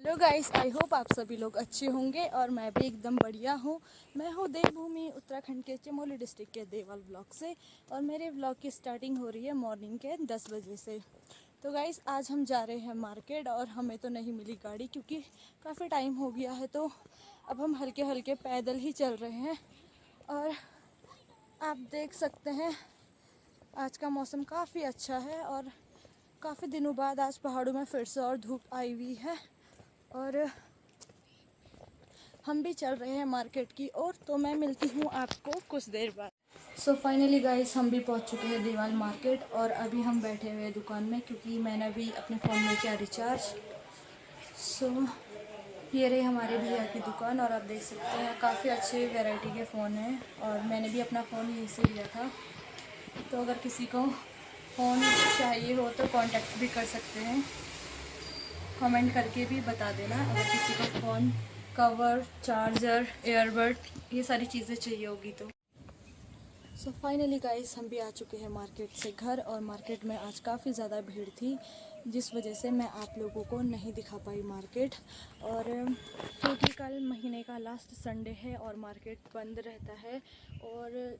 Hello guys, I hope आप सभी लोग अच्छे होंगे और मैं भी एकदम बढ़िया हूँ। मैं हूँ देवभूमि, उत्तराखंड के चमोली डिस्ट्रिक्ट के देवल ब्लॉक से और मेरे ब्लॉग की स्टार्टिंग हो रही है मॉर्निंग के 10 बजे से। तो गाइस, आज हम जा रहे हैं मार्केट और हमें तो नहीं मिली गाड़ी क्योंकि काफ़ी टाइम हो गया है, तो अब हम हल्के हल्के पैदल ही चल रहे हैं। और आप देख सकते हैं आज का मौसम काफ़ी अच्छा है और काफ़ी दिनों बाद आज पहाड़ों में फिर से और धूप आई हुई है और हम भी चल रहे हैं मार्केट की ओर। तो मैं मिलती हूँ आपको कुछ देर बाद। सो फाइनली गाइस, हम भी पहुँच चुके हैं देवाल मार्केट और अभी हम बैठे हुए हैं दुकान में क्योंकि मैंने भी अपने फ़ोन में किया रिचार्ज। सो ये रही हमारे भैया की दुकान और आप देख सकते हैं काफ़ी अच्छे वैरायटी के फ़ोन हैं और मैंने भी अपना फ़ोन यहीं से लिया था। तो अगर किसी को फ़ोन चाहिए हो तो कांटेक्ट भी कर सकते हैं, कमेंट करके भी बता देना अगर किसी को फ़ोन कवर, चार्जर, एयरबड ये सारी चीज़ें चाहिए होगी तो। सो फाइनली गाइस, हम भी आ चुके हैं मार्केट से घर और मार्केट में आज काफ़ी ज़्यादा भीड़ थी जिस वजह से मैं आप लोगों को नहीं दिखा पाई मार्केट। और क्योंकि कल महीने का लास्ट संडे है और मार्केट बंद रहता है और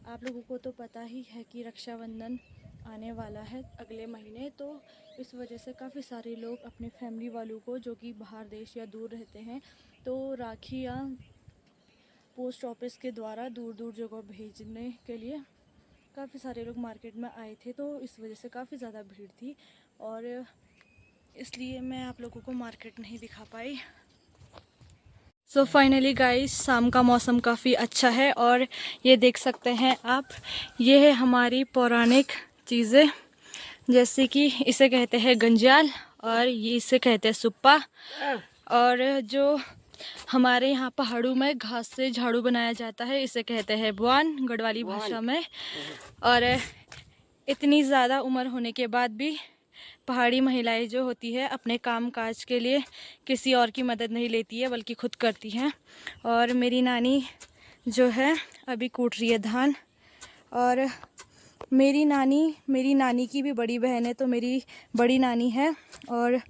आप लोगों को तो पता ही है कि रक्षाबंधन आने वाला है अगले महीने, तो इस वजह से काफ़ी सारे लोग अपने फैमिली वालों को जो कि बाहर देश या दूर रहते हैं तो राखी या पोस्ट ऑफिस के द्वारा दूर दूर जगह भेजने के लिए काफ़ी सारे लोग मार्केट में आए थे, तो इस वजह से काफ़ी ज़्यादा भीड़ थी और इसलिए मैं आप लोगों को मार्केट नहीं दिखा पाई। सो फाइनली गाइस, शाम का मौसम काफ़ी अच्छा है और ये देख सकते हैं आप, ये है हमारी पौराणिक चीज़ें जैसे कि इसे कहते हैं गंजाल और ये इसे कहते हैं सुप्पा। और जो हमारे यहाँ पहाड़ों में घास से झाड़ू बनाया जाता है इसे कहते हैं बुआन गढ़वाली भाषा में। और इतनी ज़्यादा उम्र होने के बाद भी पहाड़ी महिलाएं जो होती है अपने काम काज के लिए किसी और की मदद नहीं लेती है बल्कि खुद करती हैं। और मेरी नानी जो है अभी कूट रही है धान और मेरी नानी की भी बड़ी बहन है तो मेरी बड़ी नानी है और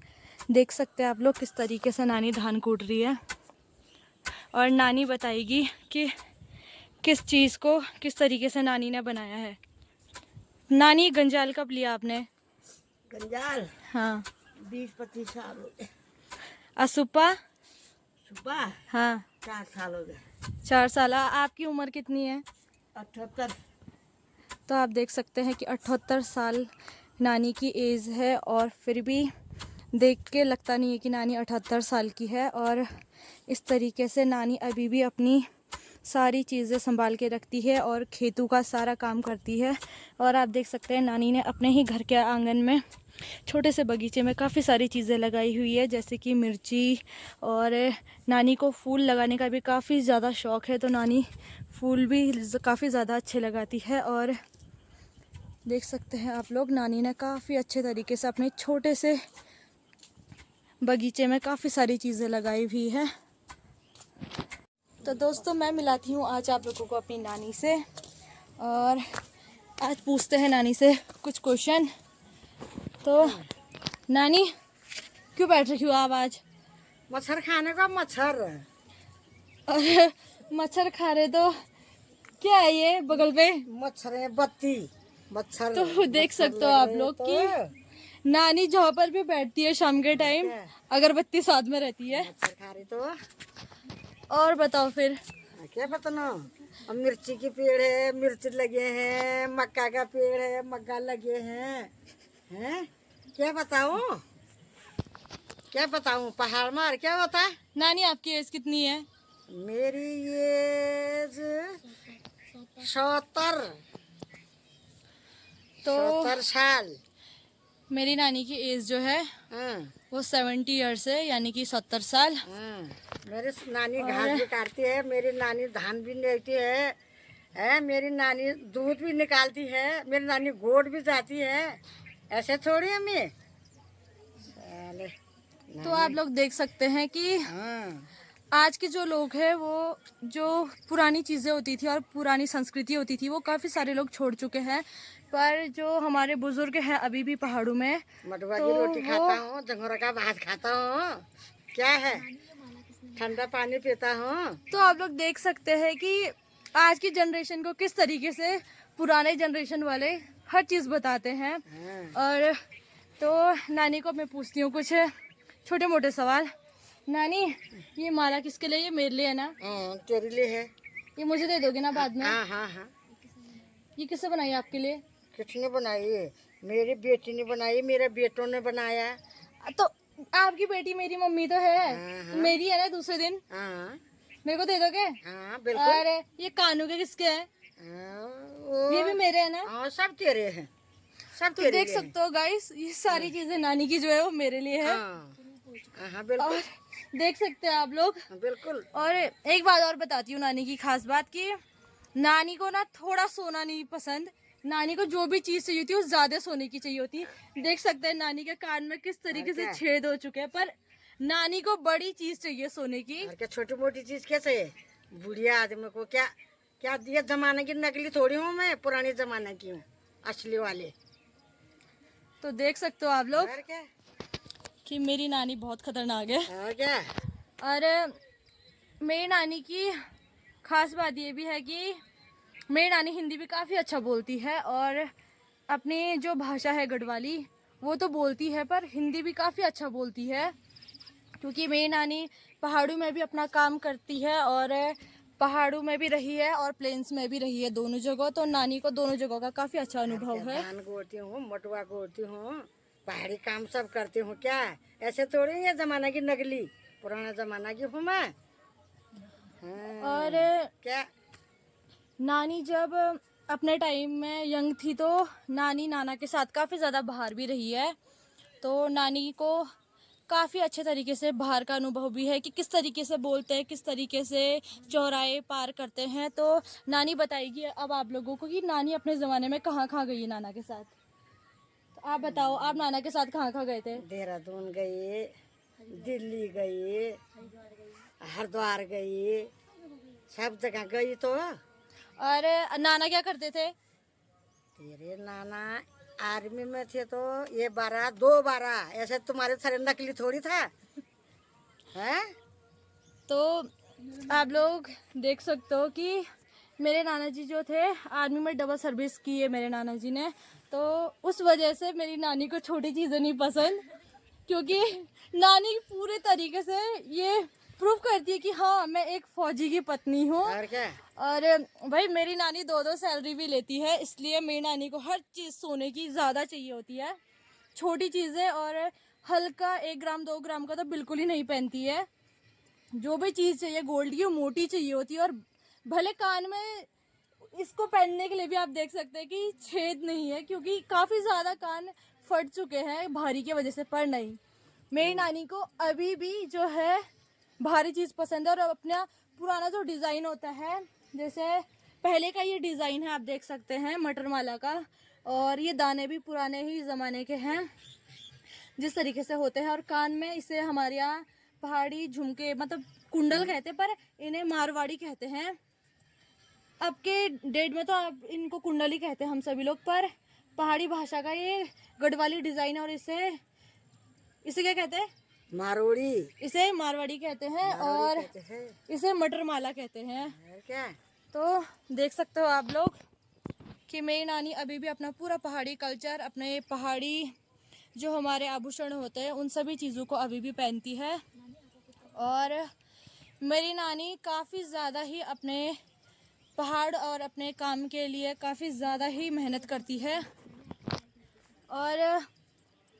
देख सकते हैं आप लोग किस तरीके से नानी धान कूट रही है और नानी बताएगी कि किस चीज़ को किस तरीके से नानी ने बनाया है। नानी, गंजाल कब लिया आपने? गंजाल हाँ। 20-25 साल हो गए। असुपा? सुबह हाँ 4 साल हो गए। 4 साल। आपकी उम्र कितनी है? 78। तो आप देख सकते हैं कि 78 साल नानी की एज है और फिर भी देख के लगता नहीं है कि नानी 78 साल की है। और इस तरीके से नानी अभी भी अपनी सारी चीज़ें संभाल के रखती है और खेतों का सारा काम करती है। और आप देख सकते हैं नानी ने अपने ही घर के आंगन में छोटे से बगीचे में काफ़ी सारी चीज़ें लगाई हुई है जैसे कि मिर्ची। और नानी को फूल लगाने का भी काफ़ी ज़्यादा शौक़ है तो नानी फूल भी काफ़ी ज़्यादा अच्छे लगाती है। और देख सकते हैं आप लोग, नानी ने काफ़ी अच्छे तरीके से अपने छोटे से बगीचे में काफ़ी सारी चीज़ें लगाई हुई है। तो दोस्तों, मैं मिलाती हूँ आज आप लोगों को अपनी नानी से और आज पूछते हैं नानी से कुछ क्वेश्चन। तो नानी, क्यों बैठ रही हो आप आज? मच्छर खाने का मच्छर। और मच्छर खा रहे तो क्या है ये बगल पे? मच्छर है, बत्ती मच्छर। तो देख सकते हो आप लोग कि नानी जहाँ पर भी बैठती है शाम के टाइम अगरबत्ती साथ में रहती है। मच्छर खा रही तो। और बताओ फिर क्या बताना, अब मिर्ची की पेड़ है, मिर्च लगे हैं, मक्का का पेड़ है, मक्का लगे हैं। क्या बताऊं पहाड़ में क्या होता है। नानी, आपकी एज कितनी है? मेरी एज 70। तो 70 साल। मेरी नानी की एज जो है वो 70 ईयर्स है, यानी कि 70 साल। मेरी नानी घास भी काटती है, मेरी नानी धान भी लेती है, मेरी नानी दूध भी निकालती है, मेरी नानी गोड़ भी जाती है। ऐसे थोड़ी हमें। तो आप लोग देख सकते हैं कि आज के जो लोग हैं वो जो पुरानी चीज़ें होती थी और पुरानी संस्कृति होती थी वो काफ़ी सारे लोग छोड़ चुके हैं, पर जो हमारे बुजुर्ग हैं अभी भी पहाड़ों में मडुआ की रोटी खाता हूँ, जंगोरा का भात खाता हूँ। क्या है, ठंडा पानी पीता हूँ। तो आप लोग देख सकते हैं कि आज की जनरेशन को किस तरीके से पुराने जनरेशन वाले हर चीज़ बताते हैं। और तो नानी को मैं पूछती हूँ कुछ छोटे मोटे सवाल। नानी, ये माला किसके लिए? ये मेरे लिए है ना? तेरे लिए है। ये मुझे दे दोगे ना बाद में? हाँ हाँ हाँ। ये किससे बनाई आपके लिए? किसने बनाई है? मेरी बेटी ने बनाई, मेरे बेटों ने बनाया। तो आपकी बेटी मेरी मम्मी तो है। हाँ। मेरी है ना दूसरे दिन। हाँ मेरे को दे दोगे? हाँ बिल्कुल। अरे ये कानू के किसके हैं? ये भी मेरे है ना? हाँ सब तेरे हैं, सब तो तेरे देख लिए सकते हो गाइस, ये सारी चीजें नानी की जो है वो मेरे लिए है। हाँ बिल्कुल। और देख सकते हैं आप लोग। बिल्कुल। और एक बात और बताती हूँ नानी की खास बात, कि नानी को ना थोड़ा सोना नहीं पसंद। नानी को जो भी चीज चाहिए होती है वो ज्यादा सोने की चाहिए होती है। देख सकते हैं नानी के कान में किस तरीके से छेद हो चुके हैं, पर नानी को बड़ी चीज चाहिए सोने की। और क्या छोटी मोटी चीज कैसे है? बुढ़िया आदमी को क्या क्या दिया? जमाने की नकली थोड़ी हूँ मैं, पुराने जमाने की हूँ, असली वाले। तो देख सकते हो आप लोग और क्या? कि मेरी नानी बहुत खतरनाक है। और क्या? और मेरी नानी की खास बात ये भी है कि मेरी नानी हिंदी भी काफ़ी अच्छा बोलती है, और अपनी जो भाषा है गढ़वाली वो तो बोलती है, पर हिंदी भी काफ़ी अच्छा बोलती है। क्योंकि मेरी नानी पहाड़ों में भी अपना काम करती है, और पहाड़ों में भी रही है और प्लेन्स में भी रही है, दोनों जगह। तो नानी को दोनों जगह का काफ़ी अच्छा अनुभव है। धान गोड़ती हूँ, मटुआ गोड़ती हूँ, पहाड़ी काम सब करती हूँ। क्या ऐसे थोड़ी ये जमाना की नकली, पुराना जमाना की हूँ मैं। और क्या नानी जब अपने टाइम में यंग थी तो नानी नाना के साथ काफ़ी ज़्यादा बाहर भी रही है। तो नानी को काफ़ी अच्छे तरीके से बाहर का अनुभव भी है कि किस तरीके से बोलते हैं, किस तरीके से चौराहे पार करते हैं। तो नानी बताएगी अब आप लोगों को कि नानी अपने ज़माने में कहाँ कहाँ गई है नाना के साथ। तो आप बताओ, आप नाना के साथ कहाँ कहाँ गए थे? देहरादून गई, दिल्ली गई, हरिद्वार गई, सब जगह गई। तो और नाना क्या करते थे? तेरे नाना आर्मी में थे, तो ये 2 12 ऐसे तुम्हारे सारे नकली थोड़ी था। हैं? तो आप लोग देख सकते हो कि मेरे नाना जी जो थे आर्मी में डबल सर्विस की है मेरे नाना जी ने। तो उस वजह से मेरी नानी को छोटी चीज़ें नहीं पसंद, क्योंकि नानी पूरे तरीके से ये प्रूव करती है कि हाँ मैं एक फौजी की पत्नी हूँ। और क्या? और भाई मेरी नानी 2 सैलरी भी लेती है, इसलिए मेरी नानी को हर चीज़ सोने की ज़्यादा चाहिए होती है। छोटी चीज़ें और हल्का 1 ग्राम 2 ग्राम का तो बिल्कुल ही नहीं पहनती है। जो भी चीज़ चाहिए गोल्ड की मोटी चाहिए होती है। और भले कान में इसको पहनने के लिए भी आप देख सकते हैं कि छेद नहीं है, क्योंकि काफ़ी ज़्यादा कान फट चुके हैं भारी की वजह से, पर नहीं, मेरी नानी को अभी भी जो है भारी चीज़ पसंद है। और अपना पुराना जो डिज़ाइन होता है, जैसे पहले का ये डिज़ाइन है आप देख सकते हैं मटर माला का, और ये दाने भी पुराने ही ज़माने के हैं जिस तरीके से होते हैं। और कान में इसे हमारे यहाँ पहाड़ी झुमके मतलब कुंडल कहते हैं, पर इन्हें मारवाड़ी कहते हैं। अब के डेट में तो आप इनको कुंडल ही कहते हैं हम सभी लोग, पर पहाड़ी भाषा का ये गढ़वाली डिज़ाइन है। और इसे क्या कहते हैं? मारवाड़ी। इसे मारवाड़ी कहते हैं, और कहते हैं। इसे मटर माला कहते हैं। और क्या? तो देख सकते हो आप लोग कि मेरी नानी अभी भी अपना पूरा पहाड़ी कल्चर, अपने पहाड़ी जो हमारे आभूषण होते हैं उन सभी चीज़ों को अभी भी पहनती है। और मेरी नानी काफ़ी ज़्यादा ही अपने पहाड़ और अपने काम के लिए काफ़ी ज़्यादा ही मेहनत करती है। और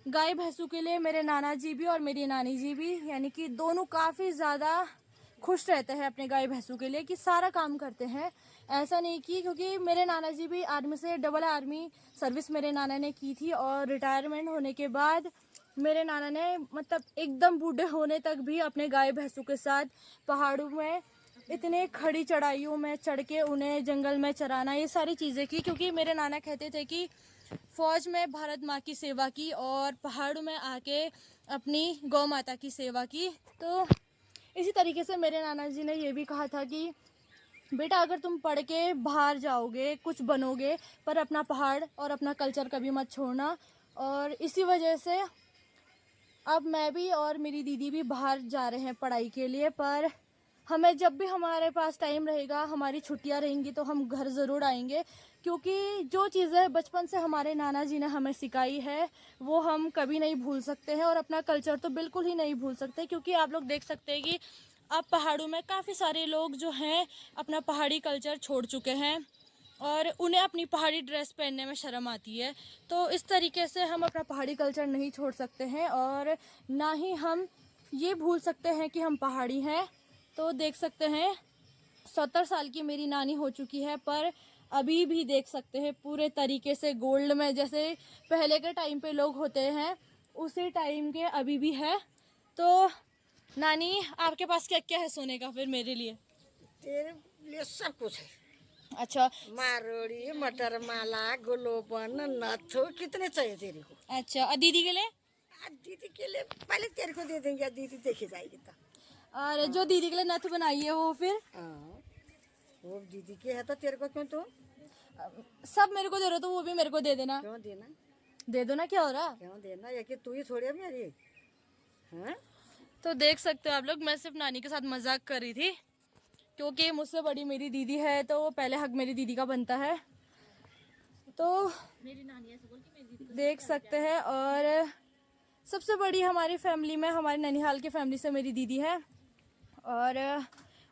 गाय भैंसों के लिए मेरे नाना जी भी और मेरी नानी जी भी, यानी कि दोनों काफ़ी ज़्यादा खुश रहते हैं अपने गाय भैंसों के लिए, कि सारा काम करते हैं। ऐसा नहीं कि क्योंकि मेरे नाना जी भी आर्मी से डबल आर्मी सर्विस मेरे नाना ने की थी, और रिटायरमेंट होने के बाद मेरे नाना ने मतलब एकदम बूढ़े होने तक भी अपने गाय भैंसों के साथ पहाड़ों में इतने खड़ी चढ़ाइयों में चढ़ के उन्हें जंगल में चराना, ये सारी चीज़ें की। क्योंकि मेरे नाना कहते थे कि फौज में भारत माँ की सेवा की और पहाड़ों में आके अपनी गौ माता की सेवा की। तो इसी तरीके से मेरे नाना जी ने ये भी कहा था कि बेटा अगर तुम पढ़ के बाहर जाओगे कुछ बनोगे, पर अपना पहाड़ और अपना कल्चर कभी मत छोड़ना। और इसी वजह से अब मैं भी और मेरी दीदी भी बाहर जा रहे हैं पढ़ाई के लिए, पर हमें जब भी हमारे पास टाइम रहेगा, हमारी छुट्टियां रहेंगी तो हम घर ज़रूर आएंगे, क्योंकि जो चीज़ें बचपन से हमारे नाना जी ने हमें सिखाई है वो हम कभी नहीं भूल सकते हैं, और अपना कल्चर तो बिल्कुल ही नहीं भूल सकते। क्योंकि आप लोग देख सकते हैं कि अब पहाड़ों में काफ़ी सारे लोग जो हैं अपना पहाड़ी कल्चर छोड़ चुके हैं और उन्हें अपनी पहाड़ी ड्रेस पहनने में शर्म आती है। तो इस तरीके से हम अपना पहाड़ी कल्चर नहीं छोड़ सकते हैं, और ना ही हम ये भूल सकते हैं कि हम पहाड़ी हैं। तो देख सकते हैं 70 साल की मेरी नानी हो चुकी है, पर अभी भी देख सकते हैं पूरे तरीके से गोल्ड में, जैसे पहले के टाइम पे लोग होते हैं उसी टाइम के अभी भी है। तो नानी, आपके पास क्या क्या है सोने का फिर मेरे लिए? तेरे लिए सब कुछ है। अच्छा मारोड़ी, मटर माला, गुलोबन, नथु, कितने चाहिए तेरे को? अच्छा, और दीदी के लिए? आज दीदी के लिए पहले तेरे को दे देंगे, दीदी देखी जाएगी तो। और जो दीदी के लिए नथ बनाई है वो फिर? हाँ, वो दीदी की है तो तेरे को क्यों? तो सब मेरे को दे रहे हो तो वो भी मेरे को दे देना। क्यों देना? दे दो ना, क्या हो रहा? क्यों देना? ये कि तू ही थोड़ी है मेरी। हाँ, तो देख सकते हो आप लोग, मैं सिर्फ नानी के साथ मजाक कर रही थी, क्योंकि मुझसे बड़ी मेरी दीदी है तो पहले हक मेरी दीदी का बनता है। तो मेरी नानी ऐसे बोल के मेरी दीदी देख सकते हैं। और सबसे बड़ी हमारी फैमिली में, हमारे ननिहाल की फैमिली से मेरी दीदी है, और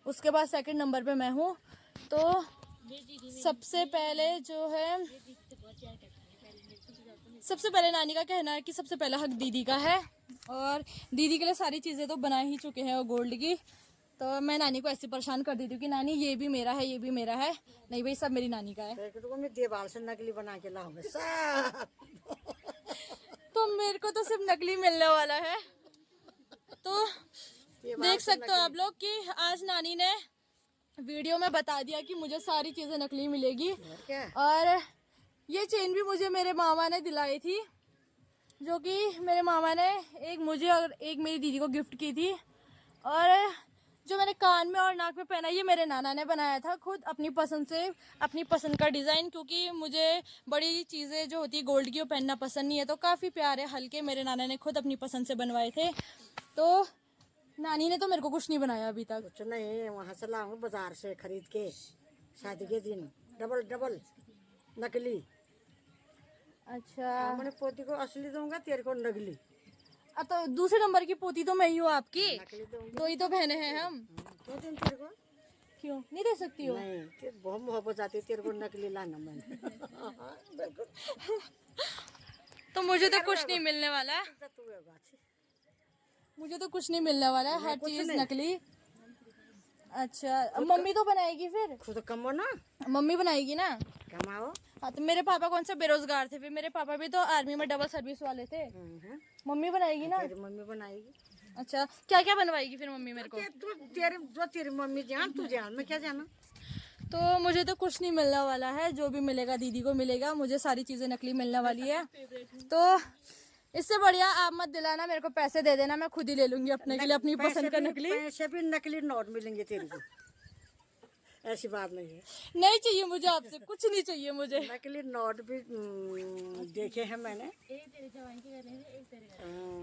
उसके बाद सेकंड नंबर पे मैं हूँ। तो सबसे पहले जो है, सबसे पहले नानी का कहना है कि सबसे पहला हक दीदी का है, और दीदी के लिए सारी चीज़ें तो बना ही चुके हैं वो गोल्ड की। तो मैं नानी को ऐसे परेशान कर देती हूँ कि नानी ये भी मेरा है, ये भी मेरा है। नहीं भाई, सब मेरी नानी का है। तो मैं देवाल से नकली बना के लाऊंगा सब। तो मेरे को तो सिर्फ नकली मिलने वाला है। तो देख सकते हो आप लोग कि आज नानी ने वीडियो में बता दिया कि मुझे सारी चीज़ें नकली मिलेगी। और ये चेन भी मुझे मेरे मामा ने दिलाई थी, जो कि मेरे मामा ने एक मुझे और एक मेरी दीदी को गिफ्ट की थी। और जो मैंने कान में और नाक में पहना, ये मेरे नाना ने बनाया था खुद अपनी पसंद से, अपनी पसंद का डिज़ाइन, क्योंकि मुझे बड़ी चीज़ें जो होती है गोल्ड की वो पहनना पसंद नहीं है। तो काफ़ी प्यारे हल्के मेरे नाना ने खुद अपनी पसंद से बनवाए थे। तो नानी ने तो मेरे को कुछ नहीं बनाया अभी तक। कुछ नहीं, वहाँ से लाऊंगा बाजार से खरीद के, शादी के दिन डबल डबल नकली। अच्छा, मैंने पोती को असली दूंगा, तेरे को नकली। तो दूसरे नंबर की पोती तो मैं ही हूँ आपकी, नकली दूंगी। दो ही तो बहने हैं हम। क्यों दूं तेरे को? क्यों नहीं दे सकती हो? नहीं, तेरे बहुत मोहब्बत आती है, तेरे को नकली लाना मैंने। बिल्कुल। तो मुझे तो कुछ नहीं मिलने वाला है, मुझे तो कुछ नहीं मिलने वाला है, हर चीज नकली। अच्छा, मम्मी तो बनाएगी फिर? खुद कमाओ ना। मम्मी बनाएगी ना? कमाओ। हाँ, तो मेरे पापा कौन सा बेरोजगार थे? फिर मेरे पापा भी तो आर्मी में डबल सर्विस वाले थे। मम्मी बनाएगी ना? तेरी मम्मी बनाएगी। अच्छा, क्या क्या बनवाएगी फिर मम्मी मेरे को? तेरी मम्मी जान, तू जान, मैं क्या जाना। तो मुझे तो कुछ नहीं मिलने वाला है, जो भी मिलेगा दीदी को मिलेगा, मुझे सारी चीजें नकली मिलने वाली है। तो इससे बढ़िया आप मत दिलाना, मेरे को पैसे दे देना, मैं खुद ही ले लूंगी अपने के लिए अपनी पसंद का नकली। पैसे भी नकली नोट मिलेंगे तेरे को, ऐसी बात नहीं है। नहीं चाहिए मुझे आपसे, कुछ नहीं चाहिए मुझे। नकली नोट भी देखे हैं मैंने।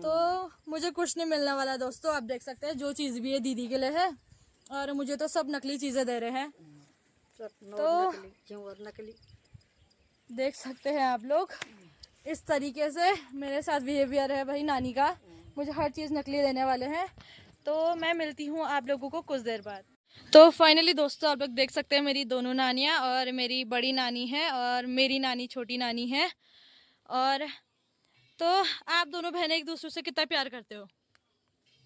तो मुझे कुछ नहीं मिलने वाला दोस्तों, आप देख सकते हैं जो चीज़ भी है दीदी के लिए है, और मुझे तो सब नकली चीज़ें दे रहे हैं। तो क्यों और नकली देख सकते हैं आप लोग, इस तरीके से मेरे साथ बिहेवियर है भाई नानी का, मुझे हर चीज़ नकली देने वाले हैं। तो मैं मिलती हूँ आप लोगों को कुछ देर बाद। तो फाइनली दोस्तों, आप लोग देख सकते हैं मेरी दोनों नानियाँ, और मेरी बड़ी नानी है और मेरी नानी छोटी नानी है। और तो आप दोनों बहनें एक दूसरे से कितना प्यार करते हो?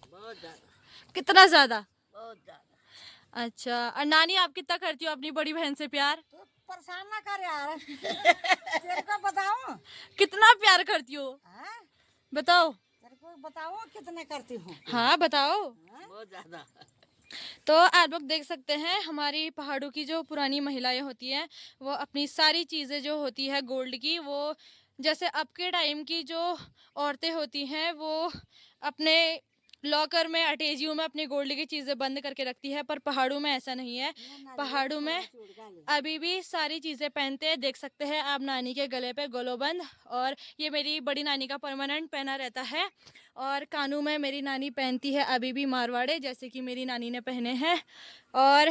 बहुत ज्यादा। कितना ज़्यादा? बहुत ज्यादा। अच्छा, और नानी आप कितना करती हो अपनी बड़ी बहन से प्यार? तो परेशान ना कर यार। तेरे को बताओ कितना प्यार करती हो? बताओ। तेरे को बताओ कितने करती हूँ। हाँ बताओ। बहुत ज्यादा। तो आप लोग देख सकते हैं हमारी पहाड़ों की जो पुरानी महिलाएं होती हैं, वो अपनी सारी चीज़ें जो होती है गोल्ड की, वो जैसे अब के टाइम की जो औरतें होती हैं वो अपने लॉकर में, अटैचियों में अपनी गोल्ड की चीज़ें बंद करके रखती है, पर पहाड़ों में ऐसा नहीं है। पहाड़ों में अभी भी सारी चीज़ें पहनते हैं। देख सकते हैं आप नानी के गले पे गोलोबंद, और ये मेरी बड़ी नानी का परमानेंट पहना रहता है। और कानों में मेरी नानी पहनती है अभी भी मारवाड़े, जैसे कि मेरी नानी ने पहने हैं। और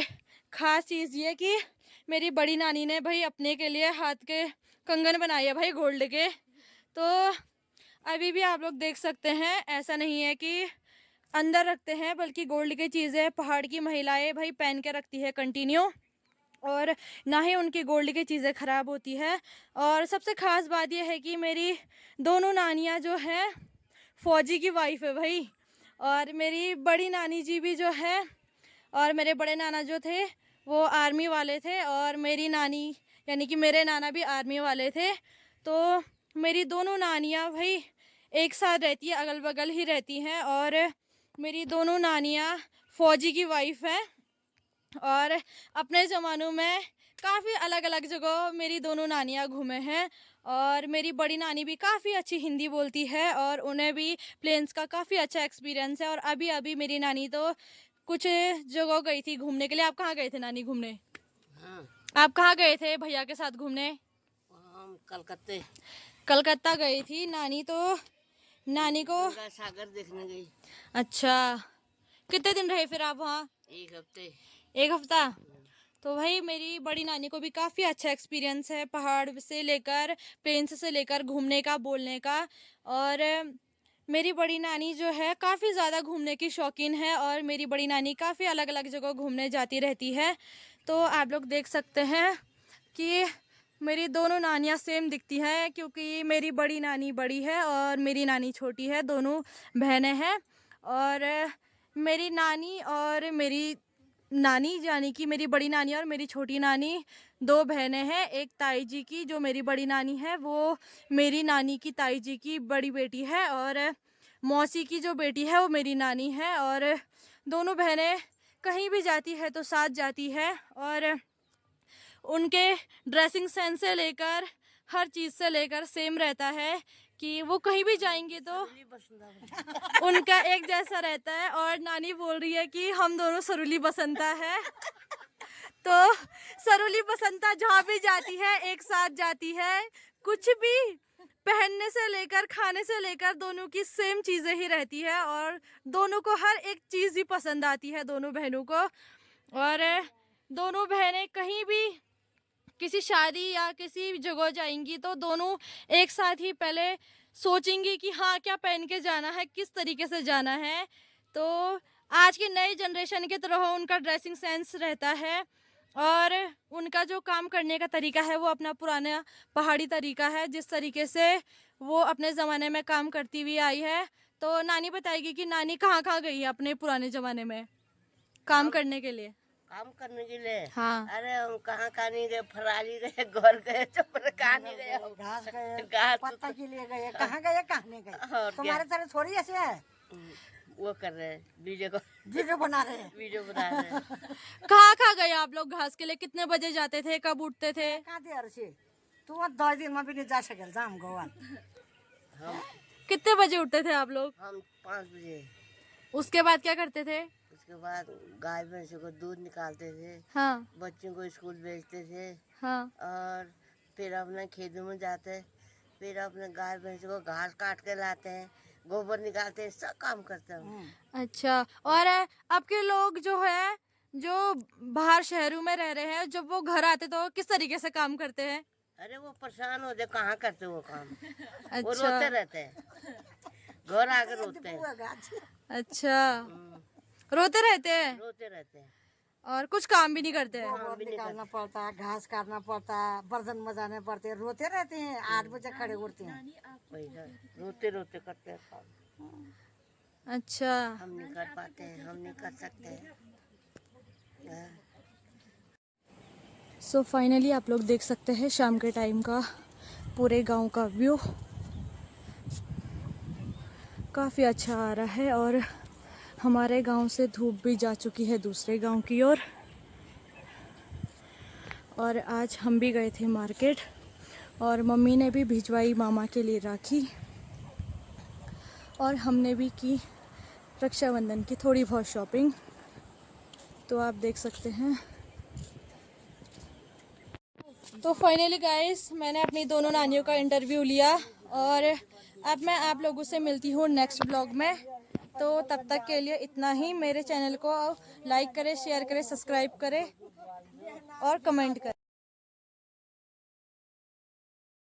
ख़ास चीज़ ये कि मेरी बड़ी नानी ने भाई अपने के लिए हाथ के कंगन बनाए है भाई गोल्ड के। तो अभी भी आप लोग देख सकते हैं, ऐसा नहीं है कि अंदर रखते हैं, बल्कि गोल्ड की चीज़ें पहाड़ की महिलाएं भाई पहन के रखती है कंटिन्यू, और ना ही उनकी गोल्ड की चीज़ें ख़राब होती है। और सबसे ख़ास बात यह है कि मेरी दोनों नानियाँ जो हैं फ़ौजी की वाइफ है भाई, और मेरी बड़ी नानी जी भी जो है, और मेरे बड़े नाना जो थे वो आर्मी वाले थे, और मेरी नानी यानी कि मेरे नाना भी आर्मी वाले थे। तो मेरी दोनों नानियाँ भाई एक साथ रहती है, अगल बगल ही रहती हैं, और मेरी दोनों नानियाँ फ़ौजी की वाइफ हैं। और अपने ज़मानों में काफ़ी अलग अलग जगह मेरी दोनों नानियाँ घूमे हैं, और मेरी बड़ी नानी भी काफ़ी अच्छी हिंदी बोलती है, और उन्हें भी प्लेन्स का काफ़ी अच्छा एक्सपीरियंस है। और अभी अभी मेरी नानी तो कुछ जगह गई थी घूमने के लिए। आप कहाँ गए थे नानी घूमने? हाँ, आप कहाँ गए थे भैया के साथ घूमने? हम कलकत्ते कलकत्ता गई थी नानी। तो नानी को गंगा सागर देखने गई। अच्छा, कितने दिन रहे फिर आप वहाँ? एक हफ्ते। एक हफ्ता। तो भाई मेरी बड़ी नानी को भी काफ़ी अच्छा एक्सपीरियंस है पहाड़ से लेकर, प्लेन्स से लेकर घूमने का, बोलने का। और मेरी बड़ी नानी जो है काफ़ी ज़्यादा घूमने की शौकीन है, और मेरी बड़ी नानी काफ़ी अलग अलग जगह घूमने जाती रहती है। तो आप लोग देख सकते हैं कि मेरी दोनों नानियाँ सेम दिखती हैं, क्योंकि मेरी बड़ी नानी बड़ी है और मेरी नानी छोटी है, दोनों बहनें हैं। और मेरी नानी और मेरी नानी यानी कि मेरी बड़ी नानी और मेरी छोटी नानी दो बहनें हैं। एक ताई जी की जो मेरी बड़ी नानी है वो मेरी नानी की ताई जी की बड़ी बेटी है, और मौसी की जो बेटी है वो मेरी नानी है। और दोनों बहनें कहीं भी जाती है तो साथ जाती है, और उनके ड्रेसिंग सेंस से लेकर हर चीज़ से लेकर सेम रहता है, कि वो कहीं भी जाएंगे तो उनका एक जैसा रहता है। और नानी बोल रही है कि हम दोनों सरुली बसंता है। तो सरुली बसंता जहाँ भी जाती है एक साथ जाती है, कुछ भी पहनने से लेकर खाने से लेकर दोनों की सेम चीज़ें ही रहती है, और दोनों को हर एक चीज़ ही पसंद आती है दोनों बहनों को। और दोनों बहनें कहीं भी किसी शादी या किसी जगह जाएंगी तो दोनों एक साथ ही पहले सोचेंगी कि हाँ क्या पहन के जाना है, किस तरीके से जाना है। तो आज की नई जनरेशन की तरह उनका ड्रेसिंग सेंस रहता है, और उनका जो काम करने का तरीका है वो अपना पुराना पहाड़ी तरीका है, जिस तरीके से वो अपने ज़माने में काम करती हुई आई है। तो नानी बताएगी कि नानी कहाँ कहाँ गई है अपने पुराने ज़माने में काम करने के लिए। काम करने के लिए? हाँ। अरे हम कहाँ कहाँ नहीं गए, फराली गए, घर गए, चुपर कहाँ नहीं गए, घास गए, घास पत्ता के लिए गए, कहाँ गए कहाँ नहीं गए। तुम्हारे तरह थोड़ी ऐसे है। वो कर रहे हैं, वीडियो बना रहे हैं, वीडियो बना रहे हैं। कहाँ कहाँ गए आप लोग घास के लिए? कितने बजे जाते थे, कब उठते थे? कहाँ थे यार से तू 10 दिन में भी नहीं जा सके जाम गोवान। हम कितने बजे उठते थे आप लोग? हम 5 बजे। उसके बाद क्या करते थे? उसके बाद गाय भैंसों को दूध निकालते थे। हाँ। बच्चों को स्कूल भेजते थे। हाँ। और फिर अपने खेतों में जाते, फिर अपने गाय भैंसों को घास काट के लाते हैं, गोबर निकालते हैं, सब काम करते हैं। अच्छा, और अब के लोग जो है जो बाहर शहरों में रह रहे हैं, जब वो घर आते तो किस तरीके से काम करते हैं? अरे वो परेशान होते, कहाँ करते वो काम। अच्छा। वो रोते रहते हैं, घर आकर रोते हैं। अच्छा, रोते रहते हैं? रोते रहते हैं और कुछ काम भी नहीं करते हैं? गोबर निकालना पड़ता है, घास काटना पड़ता है, बर्तन मजाने पड़ते हैं, रोते रहते हैं। 8 बजे खड़े उठते हैं, रोते रोते करते हैं काम। अच्छा, हम नहीं कर पाते हैं, हम नहीं कर सकते हैं। सो फाइनली आप लोग देख सकते हैं शाम के टाइम का पूरे गांव का व्यू काफ़ी अच्छा आ रहा है, और हमारे गांव से धूप भी जा चुकी है दूसरे गांव की ओर। और आज हम भी गए थे मार्केट, और मम्मी ने भी भिजवाई मामा के लिए राखी, और हमने भी की रक्षाबंधन की थोड़ी बहुत शॉपिंग, तो आप देख सकते हैं। तो फाइनली गाइस मैंने अपनी दोनों नानियों का इंटरव्यू लिया और अब मैं आप लोगों से मिलती हूँ नेक्स्ट ब्लॉग में। तो तब तक के लिए इतना ही। मेरे चैनल को लाइक करें, शेयर करें, सब्सक्राइब करें और कमेंट करें।